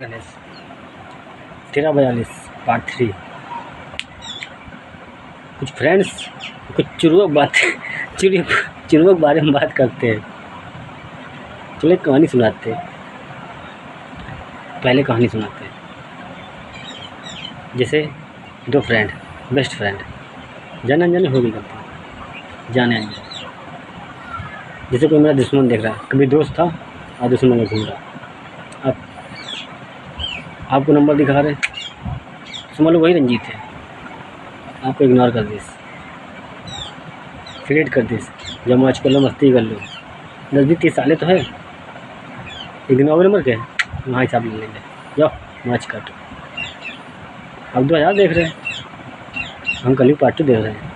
Ganesh 1342 part 3। कुछ friends कुछ चुरुक बारे में बात करते हैं। चलो एक कहानी सुनाते हैं। पहले कहानी सुनाते हैं। जैसे दो फ्रेंड, बेस्ट फ्रेंड, जाने अनजाने हो गई गलती, जाने अनजाने। जैसे कोई मेरा दुश्मन देख रहा है, कभी दोस्त था और दुश्मन में घूम रहा। अब आपको नंबर दिखा रहे, समझ लो वही रंजीत है, आपको इग्नोर कर दिस, क्रिएट कर दिस, जब मौज कर लो, मस्ती कर लो। 10-20-30 साले तो है, इग्नोर नंबर के वहाँ हिसाब ले लेंगे, जाओ मौज कर। अब 2000 देख रहे हैं, हम कल ही पार्ट 2 देख रहे हैं,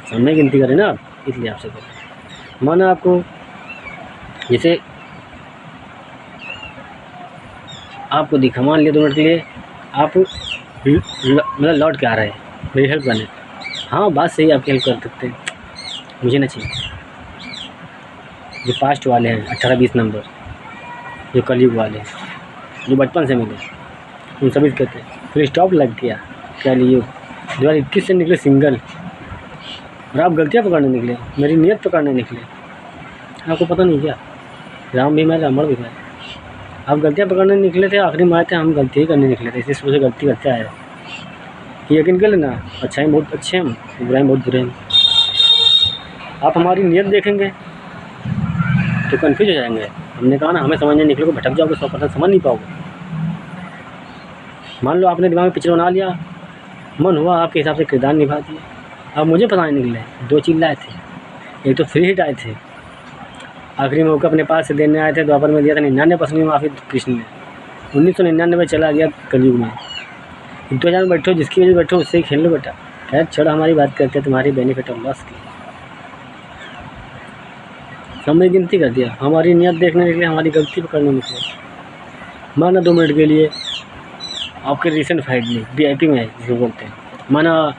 सामने गिनती करें ना आप, इसलिए आपसे बोल रहे हैं। माना आपको जैसे आपको दिखा, मान लिया 2 मिनट के लिए आप मतलब लौट के आ रहे हैं मेरी हेल्प करने। हाँ बात सही, आपकी हेल्प कर सकते हैं, मुझे ना चाहिए। जो पास्ट वाले हैं 18-20 नंबर, जो कलयुग वाले हैं, जो बचपन से मिले, उन सभी कहते हैं फिर स्टॉप लग गया क्या लिए 2021 से निकले सिंगल, और आप गलतियाँ पकड़ने निकले, मेरी नीयत पकड़ने निकले। आपको पता नहीं क्या, राम भी मैं रावण भी मैं, आप गलतियाँ पकड़ने निकले थे, आखिरी में आए थे हम गलती ही करने निकले थे। इसी सोच से गलती करते आए कि यकीन कर लेना, अच्छाई बहुत अच्छे हैं, बुराई बहुत बुरे हैं। आप हमारी नीयत देखेंगे तो कन्फ्यूज हो जाएंगे। हमने कहा ना, हमें समझने निकले को भटक जाओगे, 100% समझ नहीं पाओगे। मान लो आपने दिमाग में पिक्चर बना लिया, मन हुआ आपके हिसाब से किरदार निभा दिया। अब मुझे पता नहीं निकले, 2 चीज़ लाए थे, एक तो फ्री हिट आए थे, आखिरी मौका अपने पास से देने आए थे, द्वापर में दिया था 99% माफ़ी कृष्ण ने, 1999 चला गया कलयुग में। 2000 में बैठो, जिसकी वजह बैठो उससे ही खेल लो बेटा। खैर छोड़ो, हमारी बात करते हैं तुम्हारी बेनिफिट ऑफ लॉस की। हमने गिनती कर दिया, हमारी नियत देखने निकले, हमारी गलती पकड़ने निकले। माना 2 मिनट के लिए आपके रिसेंट फाइट में VIP में है जिसको बोलते हैं, माना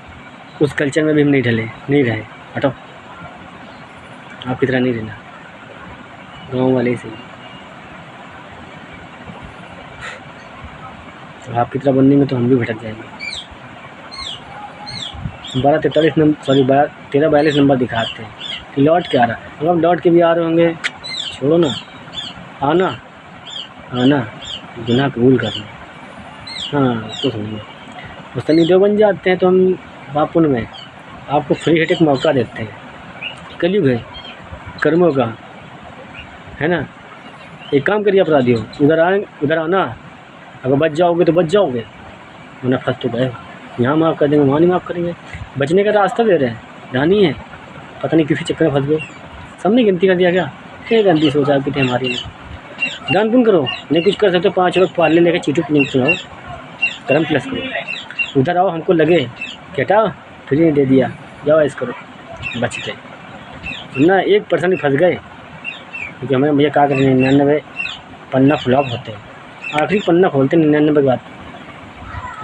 उस कल्चर में भी हम नहीं ढले, नहीं रहे, हटो, आपकी तरह नहीं रहना, गाँव वाले से आपकी तरह बनने में तो हम भी भटक जाएंगे। 1342 नंबर दिखाते हैं कि लौट के आ रहा। अगर आप लौट के भी आ रहे होंगे, छोड़ो ना, आना गुनाह कबूल करना। हाँ तो सुनिए, मुस्तनी दो बन जाते हैं तो हम बापुन में आपको फ्री हिट एक मौका देते हैं। कलयुग है कर्मों का, है ना। एक काम करिए अपराधियों, उधर आना, अगर बच जाओगे तो बच जाओगे, वरना फंस तो गए। यहाँ माफ़ कर देंगे, वहाँ नहीं माफ़ करेंगे। बचने का रास्ता दे रहे हैं, जानी है, पता नहीं किसी चक्कर में फंस गए। सबने गिनती कर दिया क्या, क्या गलती सोचा कि थे हमारी में। दान पुण्य करो, नहीं कुछ कर सकते, 5 लोग पालने लेके चीटू चुनाओ, कर्म प्लस करो। उधर आओ, हमको लगे कि हटाओ फ्री नहीं दे दिया, जाओ ऐसा करो, बच गए। ना 1% फंस गए, क्योंकि हमें भैया क्या करें, 99 पन्ना फ्लॉप होते हैं, आखिरी पन्ना खोलते 99 के बाद,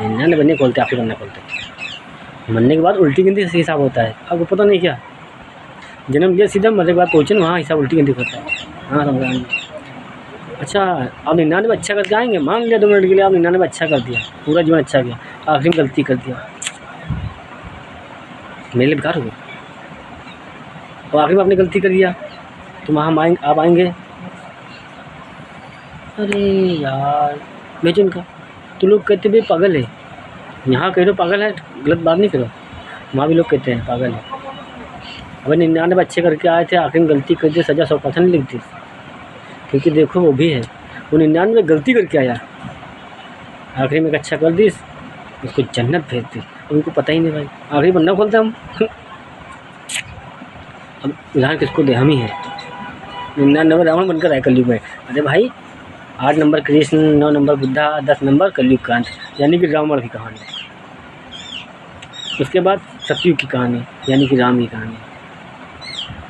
99 नहीं खोलते, आखिरी पन्ना खोलते। मरने के बाद उल्टी गिनती से हिसाब होता है, आपको पता नहीं क्या। जन्म लिया सीधा, मरने के बाद पहुँचे ना, वहाँ हिसाब उल्टी गिनती होता है। हाँ समझ। अच्छा आप 99 अच्छा करके आएंगे, मान लिया 2 मिनट के लिए आप 99 अच्छा कर दिया, पूरा जीवन अच्छा किया, आखिरी में गलती कर दिया, मेरे लिए बेकार हो गया। और आखिरी में आपने गलती कर दिया तो वहाँ आप आएंगे, अरे यार भेजो इनका, तो लोग कहते भाई पागल है। यहाँ कह दो पागल है, गलत बात नहीं करो, वहाँ भी लोग कहते हैं पागल है। अब 99 अच्छे करके आए थे, आखिर में गलती कर दी, सज़ा 100% लिख दी। क्योंकि देखो वो भी है, वो 99 गलती करके आया, आखिरी में अच्छा कर दी, उसको जन्नत भेज दी, उनको पता ही नहीं भाई, आखिरी बंदा खोलते हम। अब उदाहरण किसको दे, हम ही हैं। 99 रावण बनकर आए कलयुग में। अरे भाई 8 number Krishna, 9 number Buddha, 10 number कलयुग का अंत, यानी कि रावण की कहानी। उसके बाद सतयुग की कहानी, यानी कि राम की कहानी।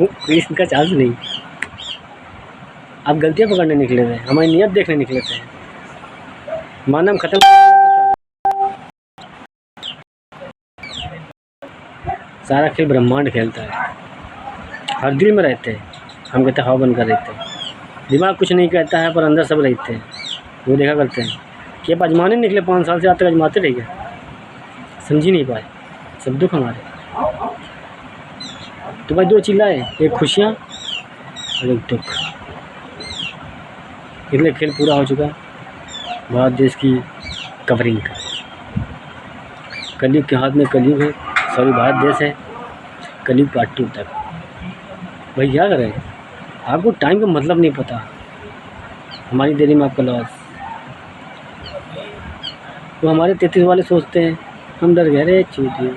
वो कृष्ण का चांस नहीं। आप गलतियाँ पकड़ने निकले थे, हमारी नियत देखने निकले थे। मानव खत्म कर दिया तो सारा खेल ब्रह्मांड खेलता है, हर दिल में रहते हैं। हम कहते हवा बनकर रहते हैं, दिमाग कुछ नहीं कहता है पर अंदर सब रहते हैं, वो देखा करते हैं। कि आप आजमाने निकले 5 साल से, आज तक आजमाते रह गए, समझ ही नहीं पाए सब दुख हमारे। तो भाई 2 चीज़ लाए, एक खुशियाँ और एक दुख। इसलिए खेल पूरा हो चुका भारत देश की कवरिंग का। कलयुग के हाथ में कलयुग है, सॉरी भारत देश है, कलयुग पार्ट 2 तक। भाई क्या करें, आपको टाइम का मतलब नहीं पता, हमारी देरी में आपका लॉस। तो हमारे 33 वाले सोचते हैं हम डर गए, रे चूतिए,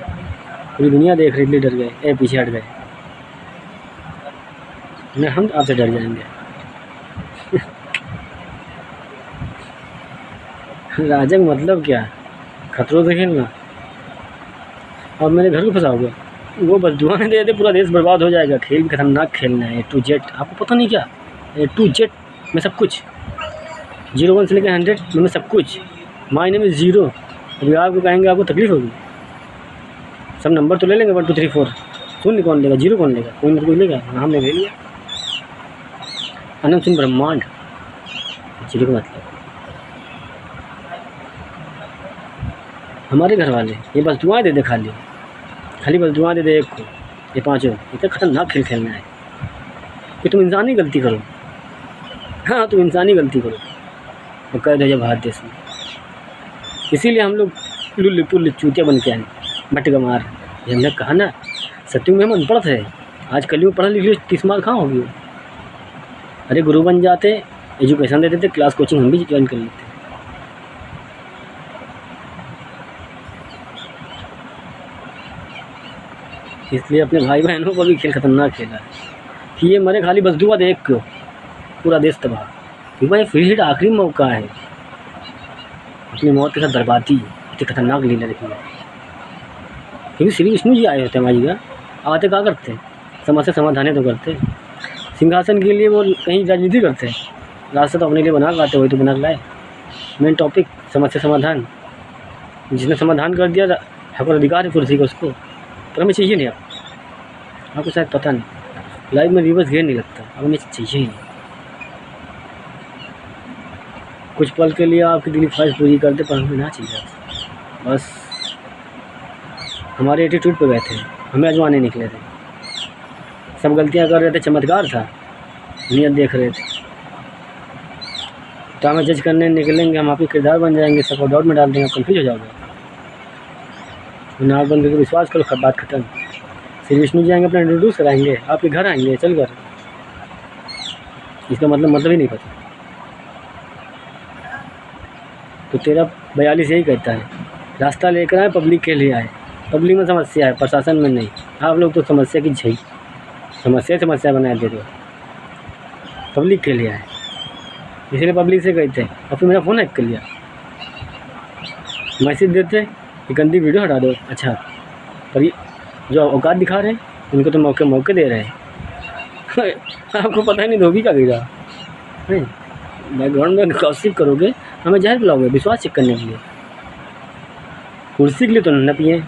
पूरी दुनिया देख रही थी, डर गए, पीछे हट गए, नहीं हम आपसे डर जाएंगे। राजा का मतलब क्या, खतरों से खेलना। और मेरे घर को फंसाओगे, वो बस दुआ नहीं देते पूरा देश बर्बाद हो जाएगा। खेल भी खतरनाक खेलना है, A to Z, आपको पता नहीं क्या, A to Z में सब कुछ, 01 से लेकर 100 में सब कुछ, मायने में 0। अभी आपको कहेंगे आपको तकलीफ होगी, सब नंबर तो ले लेंगे 1 2 3 4, शून्य कौन लेगा, 0 कौन लेगा, कोई ना कोई लेगा, हमने ले लिया। अनंत ब्रह्मांड, 0 का मतलब हमारे घर वाले ये बस दुआएं दे दे, खाली बस दुआ दे दे एक को, ये 5 इतना खतरनाक खेल खेलना है कि तुम इंसानी गलती करो। हाँ तुम इंसानी गलती करो और कर दे जब भारत देश में। इसीलिए हम लोग लुल्लू पुल्लू चूतिया बन के आए, बट गमार। ये हमने कहा ना, सत्युग में हम अनपढ़ थे, आज कलयुग पढ़ा लिख 30 मार्क कहाँ होगी। अरे गुरु बन जाते, एजुकेशन देते थे, क्लास कोचिंग हम भी ज्वाइन कर लेते। इसलिए अपने भाई बहनों को भी खेल खतरनाक खेला है कि ये मरे खाली बस दुआ देख क्यों, पूरा देश तबाह। क्योंकि भाई फ्री हिट आखिरी मौका है, अपनी मौत के साथ बर्बादी, इतनी खतरनाक लीला देखी है। क्योंकि श्री विष्णु जी आए होते हमारी जगह, आते क्या करते, समस्या समाधान तो करते, सिंहासन के लिए वो कहीं राजनीति करते, रास्ता तो अपने लिए बना पाते, वही तो बना लाए। मेन टॉपिक समस्या समाधान, जिसने समाधान कर दिया हक और अधिकार है कुर्सी का उसको, पर हमें चाहिए नहीं। आपको शायद पता नहीं, लाइफ में रिवर्स गियर नहीं लगता, अब हमें चाहिए ही नहीं। कुछ पल के लिए आपकी दिली ख्वाहिश पूरी कर दे, पर हमें ना चाहिए। बस हमारे एटीट्यूड पे गए थे, हमें आजमाने निकले थे, सब गलतियां कर रहे थे, चमत्कार था, नियत देख रहे थे। तो हमें जज करने निकलेंगे, हम आपके किरदार बन जाएंगे, सबको डाउट में डाल देंगे, आप कन्फ्यूज हो जाओगे। नाक बंद करके विश्वास करो, बात खत्म। श्री विष्णु जी आएंगे, अपना इंट्रोड्यूस कराएंगे, आपके घर आएंगे चल कर, इसका मतलब ही नहीं पता। तो 1342 यही कहता है, रास्ता लेकर आए, पब्लिक के लिए आए। पब्लिक में समस्या है, प्रशासन में नहीं। आप लोग तो समस्या की झई, समस्या बना दे रहे हो, पब्लिक के लिए आए, इसलिए पब्लिक से कहते हैं। और फिर मेरा फ़ोन हैक कर लिया, मैसेज देते कि गंदी वीडियो हटा दो। अच्छा, पर ये जो औकात दिखा रहे हैं उनको तो मौके दे रहे हैं। आपको पता ही नहीं धोबी का गिरा है, बैकग्राउंड में गॉसिप करोगे, हमें जहर पिलाओगे विश्वास चेक करने के लिए। कुर्सी के लिए तो न पिए,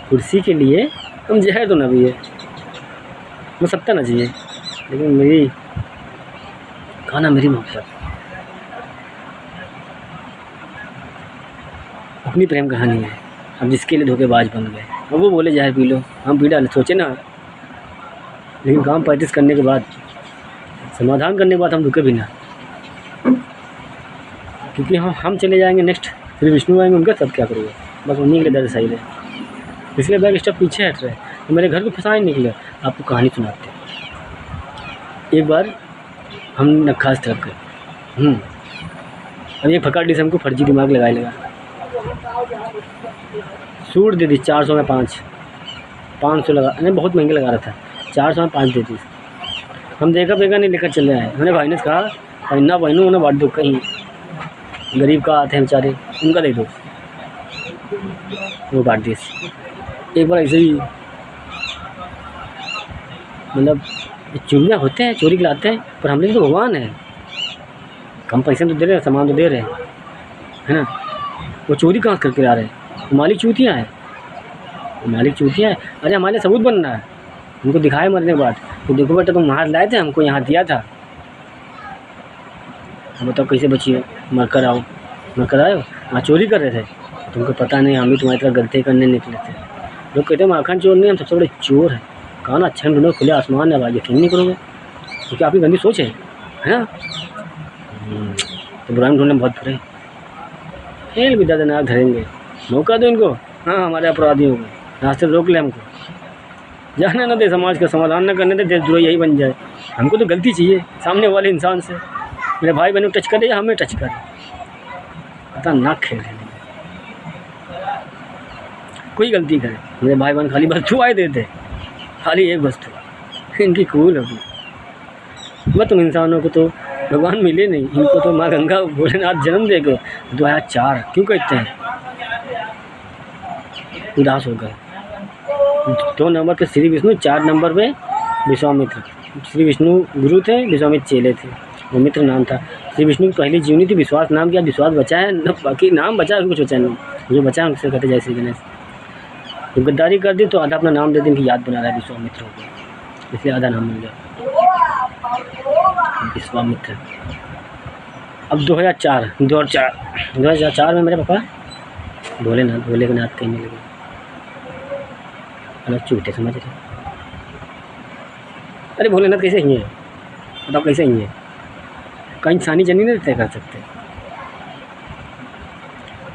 कुर्सी के लिए हम जहर तो न पिए, मैं सत्ता ना चाहिए, लेकिन मेरी खाना मेरी मोहब्बत, अपनी प्रेम कहानी है। हम जिसके लिए धोखेबाज बन गए, और वो बोले जहर पी लो, हम पी डाले, सोचे ना। लेकिन काम प्रैक्टिस करने के बाद, समाधान करने के बाद हम रुके भी ना, क्योंकि हम चले जाएंगे नेक्स्ट, फिर विष्णु आएंगे, उनका सब क्या करोगे, बस उन्हीं के लिए दर्द सही रहे। इसलिए बैक स्टेप पीछे हट रहे। तो मेरे घर को फंसाए निकले, आपको कहानी सुनाते। एक बार हम नखास तरफ गए, अब ये फकाट डिस हमको फर्जी दिमाग लगा सूट दे दी 400 में 500 लगा, नहीं बहुत महंगे लगा रहा था, 400 में 5 दे दी। हम देखा नहीं लेकर चले आए। मैंने भाई ने कहा पहनना पहनूँ, उन्हें बांट दो, कहीं गरीब का आते हैं बेचारे, उनका दे दो, वो बांट दी। एक बार ऐसे ही, मतलब चोरियाँ होते हैं, चोरी लाते हैं, पर हम लोग तो भगवान है, कम पैसे तो दे रहे हैं, सामान तो दे रहे हैं, है ना। वो चोरी कहाँ करके ला रहे हैं, मालिक चूतियाँ हैं, मालिक चूतियाँ हैं। अरे हमारे सबूत बन रहा है, उनको दिखाए मरने के बाद, तो देखो बेटा तुम हाथ लाए थे, हमको यहाँ दिया था, अब बताओ कैसे बचिए, मर कर आओ। मैं कराए वहाँ चोरी कर रहे थे, तुमको पता नहीं हम भी तुम्हारी तरह गलती करने निकले थे। लोग कहते हैं माखन चोर नहीं, हम सबसे बड़े चोर हैं। कहा ना अच्छा ढूंढो, खुले आसमान है भाई, यकीन नहीं करोगे क्योंकि आपकी गंदी सोच है ना। तो बुराई ढूंढने बहुत बुरे खेल भी दर्दनाक धरेंगे, मौका दो इनको। हाँ हमारे अपराधियों को रास्ते रोक ले, हमको जाने न दे, समाज का समाधान न करने दे, देशद्रोही यही बन जाए। हमको तो गलती चाहिए सामने वाले इंसान से, मेरे भाई बहनों टच करे या हमें टच करे, खतरनाक खेल है। कोई गलती करे मेरे भाई बहन खाली बस दुआएं देते, खाली एक वस्तु इनकी कूल होगी। मैं तुम इंसानों को तो भगवान मिले नहीं, इनको तो माँ गंगा भोलेनाथ जन्म दे गए। 2004 क्यों कहते हैं, उदास हो गए। 2 नंबर पे श्री विष्णु, 4 नंबर पे विश्वामित्र। श्री विष्णु गुरु थे, विश्वामित्र चेले थे, वो मित्र नाम था। श्री विष्णु की पहली जीवनी थी, विश्वास नाम किया, विश्वास बचा है न, बाकी नाम बचा है, कुछ बचा नहीं। जो बचा है उनसे कहते जय श्री गणेश। तो गद्दारी कर दी तो आधा अपना नाम दे दी, इनकी याद बना रहा है विश्वामित्र हो गया, इसलिए आधा नाम मिल गया विश्वामित्र। अब 2004 में मेरे पापा भोलेनाथ कहने लगे, अलग झूठे समझ रहे। अरे भोलेनाथ कैसे ही है, बताओ कैसे ही है, कहीं इंसानी जन्म नहीं तय कर सकते,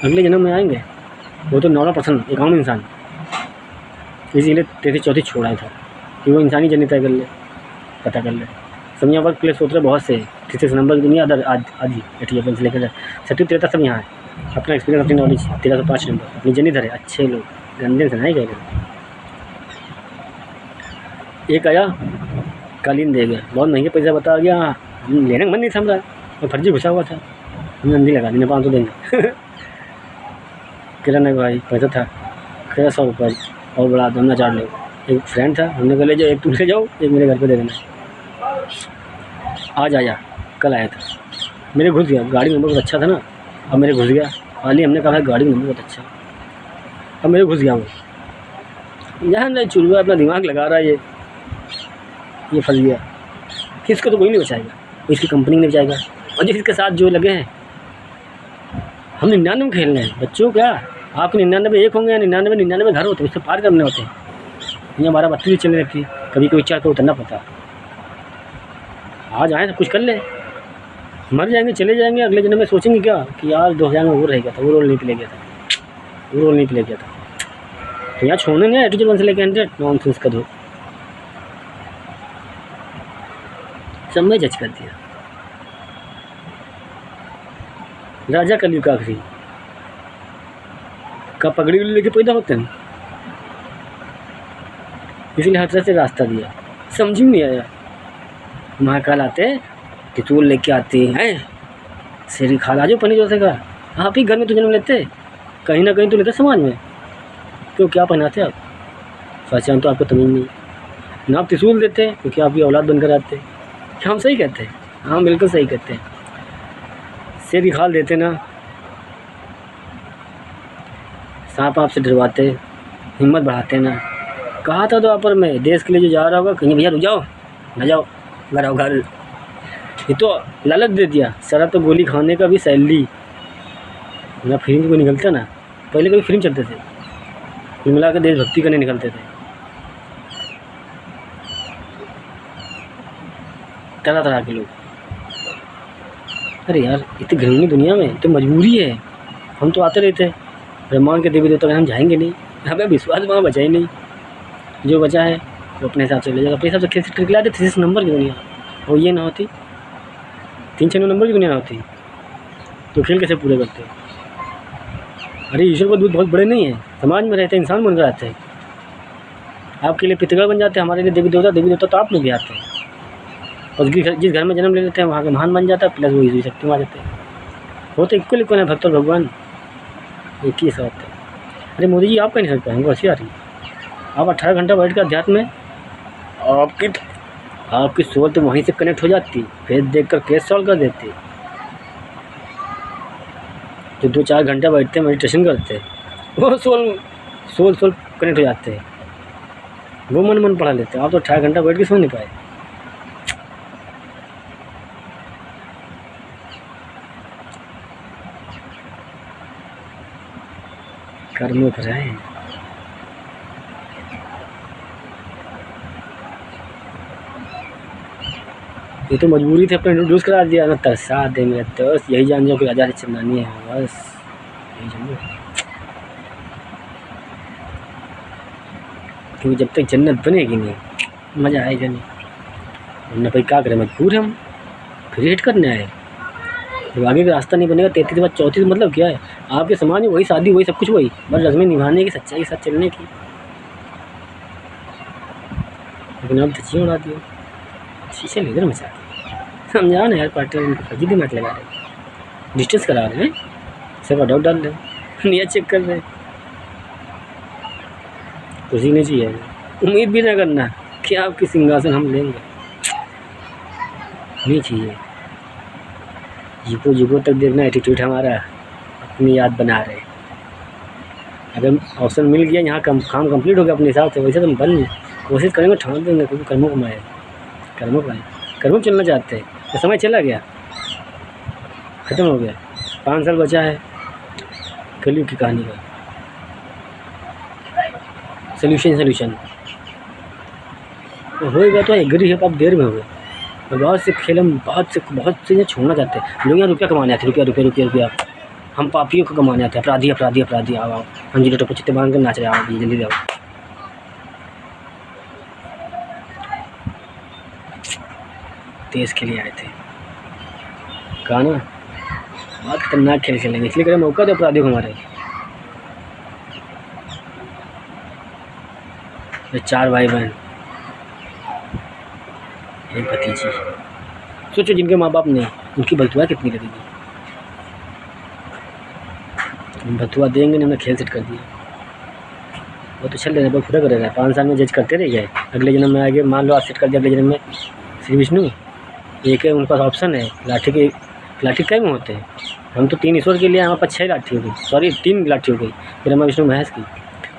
अगले जन्म में आएंगे। वो तो नॉर्मल पर्सन, एक आम इंसान, इसीलिए 33-34 छोड़ा था कि वो इंसानी जन्म तय कर ले, पता कर ले। सब यहाँ पर प्लेस सोच रहे बहुत से 33 नंबर की दुनिया आदि 88 से लेकर 37-73 सब यहाँ है। अपना एक्सपीरियंस, अपनी नॉलेज 1305 नंबर, अपनी जनी धरे अच्छे लोग, गंदे से नहीं गए। एक आया कालीन दे गया, बहुत महंगे पैसा बता गया, हम लेने का मन नहीं था हमारा, मैं फर्जी घुसा हुआ था, हमने अंधी लगा दी, 500 देंगे। कह नहीं भाई पैसा था, कह 100 रुपये और बड़ा दो, हमने 4 लोग, एक फ्रेंड था, हमने कह ले जाओ, एक तुम ले जाओ, एक मेरे घर पे दे देना। आज आया, कल आया था, मेरे घुस गया, गाड़ी नंबर बहुत अच्छा था ना, अब मेरे घुस गया। हाल ही हमने कहा गाड़ी नंबर बहुत अच्छा, अब मेरे घुस गया वो, यहाँ नहीं चुल अपना दिमाग लगा रहा है, ये फंस गया। किसको तो कोई नहीं बचाएगा, इसकी कंपनी नहीं बचाएगा, और जिसके साथ जो लगे हैं। हम 99 खेल रहे हैं बच्चों, क्या आपके 99 एक होंगे या 99 घर होते हैं, उससे पार करने होते हैं। ये हमारा 32 चलने लगती है, कभी कभी 4 को उतरना पड़ता। आज आए तो कुछ कर ले, मर जाएंगे चले जाएंगे, अगले जन्म में सोचेंगे क्या कि यार 2000 में वो रह गया था, वो रोल नहीं प्ले गया था, वो रोल नहीं प्ले गया था। तो यहाँ छोड़ने नहीं, एटीट्यूड 1 से लेकर 100 नॉनसेंस का दो, सब में जज कर दिया। राजा कलयुग का आखिरी का पगड़ी लेके पैदा होते हैं, इसलिए हर तरह से रास्ता दिया, समझ में नहीं आया। महाकाल आते तितूल लेके आते हैं, शेरी खाल आ जाओ पनी जो से का, आप ही घर में तो जन्म लेते, कहीं ना कहीं तो लेते समाज में, क्यों क्या पहनाते आप, पहचान तो आपको तमीज़ नहीं ना, आप त्रिशूल देते क्योंकि आपकी औलाद बनकर आते। क्या हम सही कहते हैं? हाँ बिल्कुल सही कहते हैं। शेरी खाल देते ना, सांप आपसे डरवाते, हिम्मत बढ़ाते ना। कहा था द्वापर में, देश के लिए जो जा रहा होगा कहीं भैया रुक जाओ ना, जाओ घर आओ घर, ये तो लालच दे दिया। सारा तो गोली खाने का भी सैलरी ना, फिल्म को निकलता ना, पहले कभी फिल्म चलते थे, फिल्म मिला के देशभक्ति करने निकलते थे, तरह तरह के लोग। अरे यार इतनी घृणित दुनिया में तो मजबूरी है, हम तो आते रहते, ब्रह्मांड के देवी देवता हम जाएंगे नहीं, हमें विश्वास वहाँ बचा ही नहीं, जो बचा है वो अपने हिसाब से ले जाएगा, अपने हिसाब से खेल से ट्रिक लाते। 33 नंबर की दुनिया, और ये ना होती 3-6 नंबर की दुनिया ना होती तो खेल कैसे पूरे करते। अरे ईश्वर को दूध बहुत बड़े नहीं है, समाज में रहते इंसान बनकर आते हैं, आपके लिए पितृगढ़ बन जाते हैं, हमारे लिए देवी देवता तो आप लोग भी आते हैं, और जिस घर में जन्म ले लेते हैं वहाँ के महान बन जाता है, प्लस वो ईश्वरी शक्ति में आ जाते हैं। वो तो इक्वल इक्वल है, भक्त और भगवान एक ही साथ है। अरे मोदी जी आप कहीं नहीं सकते, हमको हंसी आ रही, आप 18 घंटा बैठ कर अध्यात्म में, आपकी सोल तो वहीं से कनेक्ट हो जाती, फेस देख कर केस सॉल्व कर देती। जो 2-4 घंटा बैठते हैं मेडिटेशन करते हैं, वो सोल कनेक्ट हो जाते हैं, वो मन पढ़ा लेते हैं। आप तो 18 घंटा बैठ के सो नहीं पाए। कर्मों पर है। ये तो मजबूरी थी, अपने इंट्रोड्यूस करा दिया ना, तरसा दे मेरे दोस्त, यही जान जाओ कि आज़ाद चंदानी है, बस यही जान लो। क्योंकि जब तक जन्नत बनेगी नहीं मज़ा आएगा नहीं, वरना भाई क्या करें, मजबूर हम फ्री हिट करने आए। जब आगे का रास्ता नहीं बनेगा 33 बार 34 मतलब क्या है, आपके समाज में वही शादी वही सब कुछ वही, बस रस्में निभाने की, सच्चाई के साथ चलने की। लेकिन अब धज्जियाँ उड़ा दिए, शीशे लेकर मचा दिए। समझा ना यार, पार्टी उनको फर्जी दिमाग लगा रहे, डिस्टेंस करा रहे हैं, सब डाउट डाल रहे हैं, नियत चेक कर रहे हैं। खुशी नहीं चाहिए, उम्मीद भी ना करना कि आपकी सिंहासन हम लेंगे, नहीं चाहिए। युगों युगों तक देखना एटीट्यूड हमारा, अपनी याद बना रहे। अगर ऑप्शन मिल गया, यहाँ काम कंप्लीट हो गया अपने हिसाब से, वैसे तो हम बन कोशिश करेंगे, ठान देंगे, क्योंकि कर्मों को माए, कर्मों को आए, कर्मों चलना चाहते हैं। तो समय चला गया, ख़त्म हो गया, 5 साल बचा है कलयुग की कहानी का। सोल्यूशन तो होएगा, तो एग्री है, आप देर में हो गए। और बहुत से खेल हम बहुत से छोड़ना चाहते हैं। लोग यहाँ रुपया कमाने आते हैं, रुपया, हम पापियों को कमाने आते हैं, अपराधी आओ हम जी टोपे चित्ते बांध कर नाच रहे, आओ जल्दी आओ। देश के लिए आए थे, कहा ना बहुत खतरनाक खेल खेलेंगे, इसलिए करें मौका दो अपराधियों को हमारे। 4 भाई बहन, एक भतीजी, सोचो जिनके माँ बाप नहीं, उनकी बलतुआ कितनी लगेगी। बलतुआ देंगे नहीं, हमने खेल सेट कर दिया, वो तो चल रहे हैं, पूरा करेगा। 5 साल में जज करते रह गए, अगले जन्म में आगे मान लो आज सेट कर दिया, अगले जन्म में श्री विष्णु एक है, उनके पास ऑप्शन है। लाठी कई में होते हैं, हम तो 3 ईश्वर के लिए, हमारे पास 6 लाठी हो गई, सॉरी 3 लाठी हो गई, ब्रह्मा विष्णु महेश की,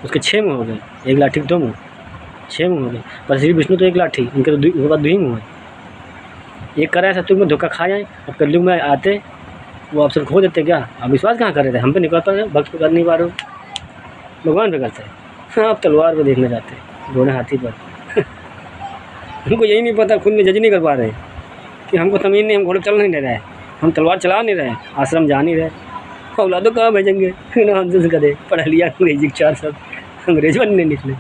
उसके 6 मुँह हो गए, 1 लाठी के 2 मुँह, 6 मुँह हो गए। पर श्री विष्णु तो 1 लाठी, उनके बाद 2 ही मुँह है। एक करा है सत्युग में धोखा खा जाए, अब कलयुग में आते वो अवसर खो देते क्या? आप विश्वास कहाँ कर रहे थे? हम पे निकल पा रहे, भक्त पे कर नहीं पा रहे हो, भगवान पे करते हैं। हाँ, आप तलवार पे देखना चाहते हैं, घोड़े हाथी पर। उनको यही नहीं पता, खुद में जज नहीं कर पा रहे कि हमको तमीज़ नहीं, हम घोड़े चल नहीं दे रहे हैं, हम तलवार चला नहीं रहे, आश्रम जा नहीं रहे, औलादों कहाँ भेजेंगे? हमसे करे पढ़ा लिया अंग्रेजी 4 साल, अंग्रेज बनने निकले।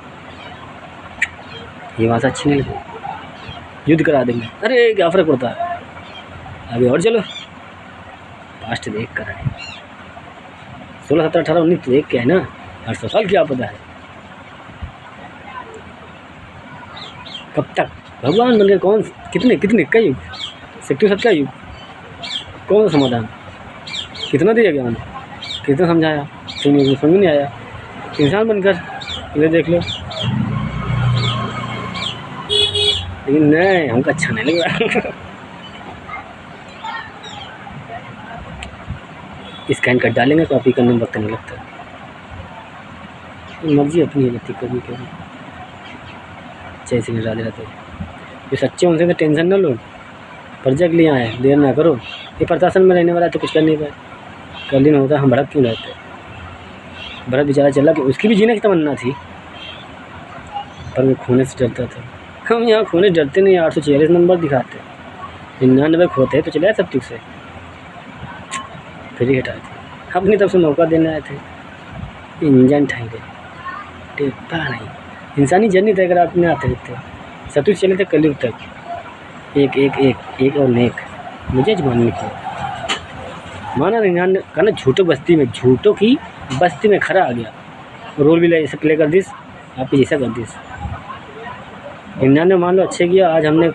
ये भाषा अच्छी नहीं लगी, युद्ध करा देंगे, अरे क्या फ़र्क पड़ता है, आगे और चलो, पास्ट देख कर आए। 16, 17, 18, 19 देख के है ना, 800 साल की आपदा है। कब तक भगवान बन गए? कौन कितने का युग, शक्ति सत्य का युग, कौन सा समाधान, कितना दिया ज्ञान, कितना समझाया, समझ नहीं आया। इंसान बनकर इन्हें देख लो, लेकिन नहीं, हमको अच्छा नहीं लग रहा। स्कैन कर डालेंगे, कॉपी करने में वक्त नहीं लगता, मर्जी अपनी है, कभी जैसे नहीं राधे रहते। जो सच्चे उनसे तो टेंशन ना लो, प्रजा के लिए आए, देर ना करो। ये प्रशासन में रहने वाला है तो कुछ कर नहीं पाए, कर लेना होता, हम भरत क्यों रहते? भरत बेचारा चला कि उसकी भी जीने की तमन्ना थी, पर वो खोने से डरता था। हम यहाँ खोने डरते नहीं, 846 नंबर दिखाते, 99 खोते तो चले आए सब से, फिर ही हटाए थे, अपनी तरफ से मौका देने आए थे। इंजन ठाई टेपा नहीं, इंसानी जर्नी तय कर अपने आते रहते, सतुष चले थे कलयुग तक, एक और नेक, मुझे जमाने की माना नहीं, कहना झूठों बस्ती में, झूठों की बस्ती में खड़ा आ गया, रोल भी प्ले कर दिस, आपके जैसा कर दिस। 99 मान लो अच्छे किया, आज हमने